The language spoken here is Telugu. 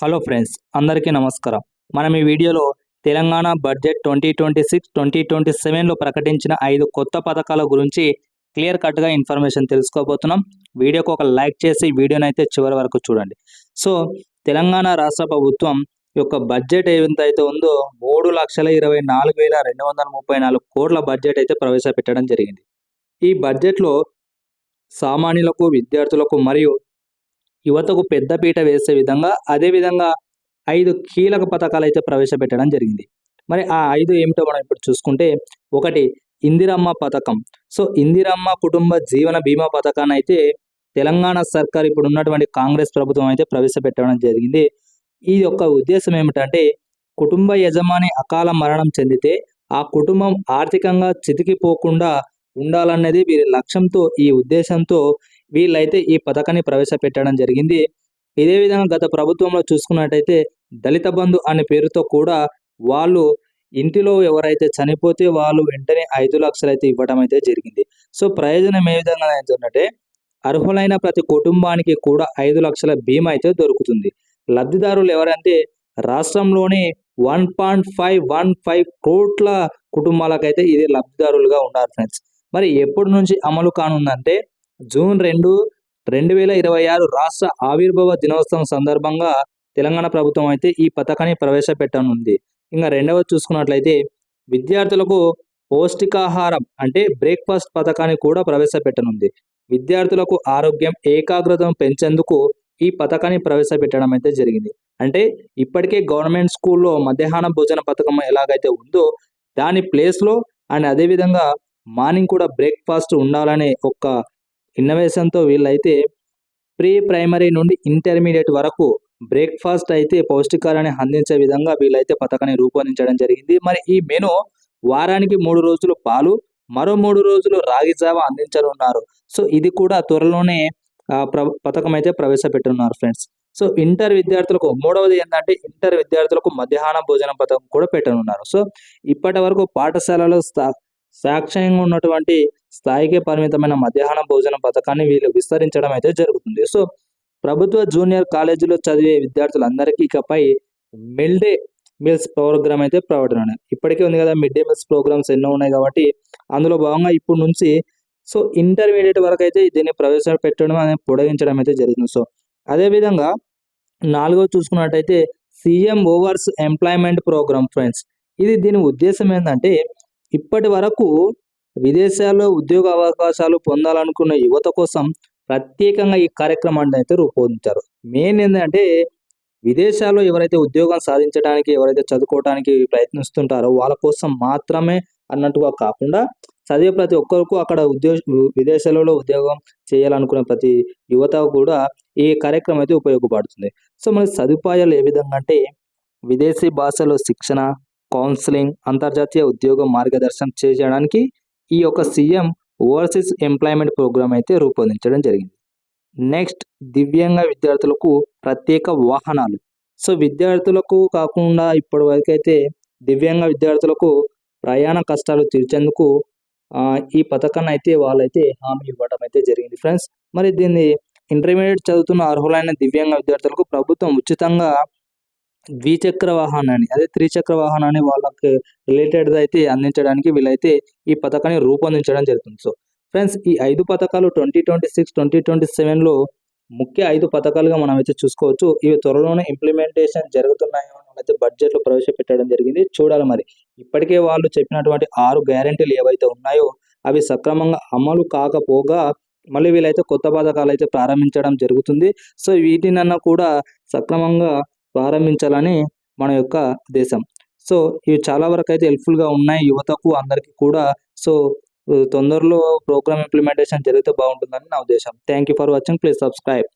హలో ఫ్రెండ్స్, అందరికీ నమస్కారం. మనం ఈ వీడియోలో తెలంగాణ బడ్జెట్ 2026-2027లో ప్రకటించిన 5 కొత్త పథకాల గురించి క్లియర్ కట్గా ఇన్ఫర్మేషన్ తెలుసుకోబోతున్నాం. వీడియోకి ఒక లైక్ చేసి వీడియోని అయితే చివరి వరకు చూడండి. సో తెలంగాణ రాష్ట్ర ప్రభుత్వం యొక్క బడ్జెట్ ఏదైతే ఉందో 3,24,234 కోట్ల బడ్జెట్ అయితే ప్రవేశపెట్టడం జరిగింది. ఈ బడ్జెట్లో సామాన్యులకు, విద్యార్థులకు మరియు యువతకు పెద్దపీట వేసే విధంగా అదేవిధంగా 5 కీలక పథకాలు అయితే ప్రవేశపెట్టడం జరిగింది. మరి ఆ 5 ఏమిటో మనం ఇప్పుడు చూసుకుంటే, ఒకటి ఇందిరమ్మ పథకం. సో ఇందిరమ్మ కుటుంబ జీవన బీమా పథకాన్ని అయితే తెలంగాణ సర్కార్ ఇప్పుడు ఉన్నటువంటి కాంగ్రెస్ ప్రభుత్వం అయితే ప్రవేశపెట్టడం జరిగింది. ఈ యొక్క ఉద్దేశం ఏమిటంటే, కుటుంబ యజమాని అకాల మరణం చెందితే ఆ కుటుంబం ఆర్థికంగా చితికిపోకుండా ఉండాలన్నది వీరి లక్ష్యంతో, ఈ ఉద్దేశంతో వీళ్ళైతే ఈ పథకాన్ని ప్రవేశపెట్టడం జరిగింది. ఇదే విధంగా గత ప్రభుత్వంలో చూసుకున్నట్టయితే దళిత బంధు అనే పేరుతో కూడా వాళ్ళు ఇంటిలో ఎవరైతే చనిపోతే వాళ్ళు వెంటనే 5 లక్షలు అయితే ఇవ్వడం అయితే జరిగింది. సో ప్రయోజనం ఏ విధంగా అవుతుందంటే, అర్హులైన ప్రతి కుటుంబానికి కూడా 5 లక్షల బీమా అయితే దొరుకుతుంది. లబ్ధిదారులు ఎవరంటే రాష్ట్రంలోని 1.515 కోట్ల కుటుంబాలకైతే ఇది లబ్ధిదారులుగా ఉన్నారు ఫ్రెండ్స్. మరి ఎప్పటి నుంచి అమలు కానుందంటే జూన్ 2, 2026 రాష్ట్ర ఆవిర్భావ దినోత్సవం సందర్భంగా తెలంగాణ ప్రభుత్వం అయితే ఈ పథకాన్ని ప్రవేశపెట్టనుంది. ఇంకా రెండవది చూసుకున్నట్లయితే విద్యార్థులకు పౌష్టికాహారం అంటే బ్రేక్ఫాస్ట్ పథకాన్ని కూడా ప్రవేశపెట్టనుంది. విద్యార్థులకు ఆరోగ్యం, ఏకాగ్రతను పెంచేందుకు ఈ పథకాన్ని ప్రవేశపెట్టడం అయితే జరిగింది. అంటే ఇప్పటికే గవర్నమెంట్ స్కూల్లో మధ్యాహ్న భోజన పథకం ఎలాగైతే ఉందో దాని ప్లేస్లో అండ్ అదేవిధంగా మార్నింగ్ కూడా బ్రేక్ఫాస్ట్ ఉండాలనే ఒక ఇన్నోవేషన్తో వీళ్ళైతే ప్రీ ప్రైమరీ నుండి ఇంటర్మీడియట్ వరకు బ్రేక్ఫాస్ట్ అయితే పౌష్టికారాన్ని అందించే విధంగా వీళ్ళైతే పథకాన్ని రూపొందించడం జరిగింది. మరి ఈ మెను వారానికి 3 రోజులు పాలు, మరో 3 రోజులు రాగి జావ అందించనున్నారు. సో ఇది కూడా త్వరలోనే పథకం అయితే ప్రవేశపెట్టున్నారు ఫ్రెండ్స్. సో ఇంటర్ విద్యార్థులకు మూడవది ఏంటంటే ఇంటర్ విద్యార్థులకు మధ్యాహ్న భోజన పథకం కూడా పెట్టనున్నారు. సో ఇప్పటి వరకు పాఠశాలలో సాక్ష్యంగా ఉన్నటువంటి స్థాయికే పరిమితమైన మధ్యాహ్న భోజన పథకాన్ని వీళ్ళు విస్తరించడం అయితే జరుగుతుంది. సో ప్రభుత్వ జూనియర్ కాలేజీలో చదివే విద్యార్థులందరికీ ఇకపై మిడ్ డే మీల్స్ ప్రోగ్రామ్ అయితే ప్రకటన. ఇప్పటికే ఉంది కదా మిడ్ డే మీల్స్ ప్రోగ్రామ్స్ ఎన్నో ఉన్నాయి కాబట్టి అందులో భాగంగా ఇప్పుడు నుంచి సో ఇంటర్మీడియట్ వరకు అయితే దీన్ని ప్రవేశపెట్టడం అనేది పొడిగించడం అయితే జరుగుతుంది. సో అదేవిధంగా నాలుగో చూసుకున్నట్టయితే CM overseas employment program friends. దీని ఉద్దేశం ఏంటంటే ఇప్పటి వరకు విదేశాల్లో ఉద్యోగ అవకాశాలు పొందాలనుకున్న యువత కోసం ప్రత్యేకంగా ఈ కార్యక్రమాన్ని అయితే రూపొందించారు. మెయిన్ ఏంటంటే విదేశాల్లో ఎవరైతే ఉద్యోగం సాధించడానికి, ఎవరైతే చదువుకోవడానికి ప్రయత్నిస్తుంటారో వాళ్ళ కోసం మాత్రమే అన్నట్టుగా కాకుండా చదివే ప్రతి ఒక్కరికి అక్కడ విదేశాలలో ఉద్యోగం చేయాలనుకునే ప్రతి యువత కూడా ఈ కార్యక్రమం అయితే ఉపయోగపడుతుంది. సో మన సదుపాయాలు ఏ విధంగా అంటే విదేశీ భాషలో శిక్షణ, కౌన్సిలింగ్, అంతర్జాతీయ ఉద్యోగ మార్గదర్శనం చేయడానికి ఈ యొక్క సీఎం ఓవర్సీస్ ఎంప్లాయ్మెంట్ ప్రోగ్రామ్ అయితే రూపొందించడం జరిగింది. నెక్స్ట్ దివ్యాంగ విద్యార్థులకు ప్రత్యేక వాహనాలు. సో విద్యార్థులకు కాకుండా ఇప్పటి వరకు అయితే దివ్యాంగ విద్యార్థులకు ప్రయాణ కష్టాలు తీర్చేందుకు ఈ పథకాన్ని అయితే వాళ్ళైతే హామీ ఇవ్వడం అయితే జరిగింది ఫ్రెండ్స్. మరి దీన్ని ఇంటర్మీడియట్ చదువుతున్న అర్హులైన దివ్యాంగ విద్యార్థులకు ప్రభుత్వం ఉచితంగా ద్విచక్ర వాహనాన్ని అదే త్రిచక్ర వాహనాన్ని వాళ్ళకి రిలేటెడ్ అయితే అందించడానికి వీళ్ళైతే ఈ పథకాన్ని రూపొందించడం జరుగుతుంది. సో ఫ్రెండ్స్ ఈ 5 పథకాలు 2026-2027లో ముఖ్య 5 పథకాలుగా మనం అయితే చూసుకోవచ్చు. ఇవి త్వరలోనే ఇంప్లిమెంటేషన్ జరుగుతున్నాయో అయితే బడ్జెట్లో ప్రవేశపెట్టడం జరిగింది. చూడాలి మరి. ఇప్పటికే వాళ్ళు చెప్పినటువంటి 6 గ్యారెంటీలు ఏవైతే ఉన్నాయో అవి సక్రమంగా అమలు కాకపోగా మళ్ళీ వీళ్ళైతే కొత్త పథకాలు అయితే ప్రారంభించడం జరుగుతుంది. సో వీటినన్నా కూడా సక్రమంగా ప్రారంభించాలని మన యొక్క దేశం. సో ఇవి చాలా వరకు అయితే హెల్ప్ఫుల్గా ఉన్నాయి యువతకు, అందరికీ కూడా. సో తొందరలో ప్రోగ్రామ్ ఇంప్లిమెంటేషన్ జరిగితే బాగుంటుందని నా ఉద్దేశం. Thank you for watching. Please subscribe.